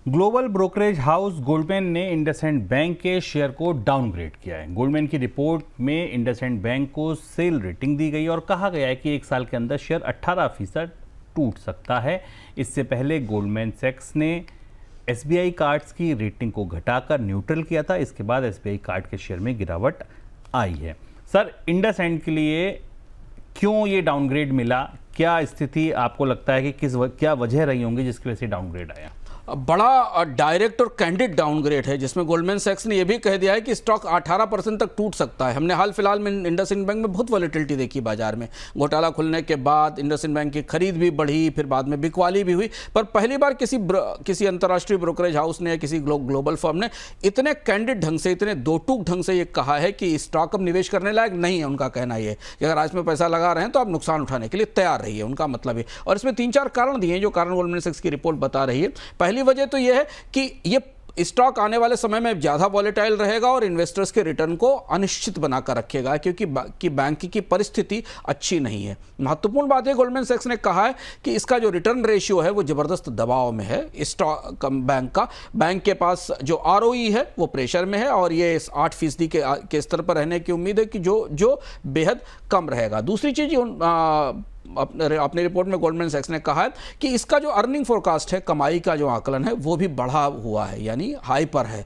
Global brokerage house Goldman ने IndusInd bank के share को डाउनग्रेड किया है। गोल्डमैन की रिपोर्ट में इंडसइंड बैंक को सेल रेटिंग दी गई और कहा गया है कि एक साल के अंदर शेयर 18% टूट सकता है। इससे पहले गोल्डमैन सैक्स ने एसबीआई कार्ड्स की रेटिंग को घटाकर न्यूट्रल किया था। इसके बाद एसबीआई कार्ड के शेयर में गिरावट आई है। सर, इंडसइंड के लिए क्यों ये डाउनग्रेड मिला? क्या स्थिति आपको लगता है कि क्या वजह रही होंगी जिसकी वजह से डाउनग्रेड आया? बड़ा डायरेक्ट और कैंडिड डाउनग्रेड है, जिसमें गोल्डमैन सैक्स ने यह भी कह दिया है कि स्टॉक 18% तक टूट सकता है। हमने हाल फिलहाल में इंडसइंड बैंक में बहुत वॉलेटिलिटी देखी बाजार में। घोटाला खुलने के बाद इंडसइंड बैंक की खरीद भी बढ़ी, फिर बाद में बिकवाली भी हुई, पर पहली बार किसी अंतर्राष्ट्रीय ब्रोकरेज हाउस ने या किसी ग्लोबल फर्म ने इतने कैंडिड ढंग से, इतने दो टूक ढंग से ये कहा है कि स्टॉक अब निवेश करने लायक नहीं है। उनका कहना यह है कि अगर आज में पैसा लगा रहे हैं तो आप नुकसान उठाने के लिए तैयार रहिए, उनका मतलब है। और इसमें 3-4 कारण दिए हैं जो कारण गोल्डमैन सैक्स की रिपोर्ट बता रही है। पहली वजह तो यह है कि ये स्टॉक आने वाले समय में ज्यादा वॉलेटाइल रहेगा और इन्वेस्टर्स के रिटर्न को अनिश्चित बनाकर रखेगा, क्योंकि बैंक की परिस्थिति अच्छी नहीं है। महत्वपूर्ण बात है, गोल्डमैन सैक्स ने कहा है कि इसका जो रिटर्न रेशियो है वो जबरदस्त दबाव में है स्टॉक बैंक का। बैंक के पास जो आरओई है वो प्रेशर में है और ये 8% के स्तर पर रहने की उम्मीद है कि जो बेहद कम रहेगा। दूसरी चीज अपनी रिपोर्ट में गोल्डमैन सैक्स ने कहा है कि इसका जो अर्निंग फोरकास्ट है, कमाई का जो आकलन है, वो भी बढ़ा हुआ है, यानी हाई पर है।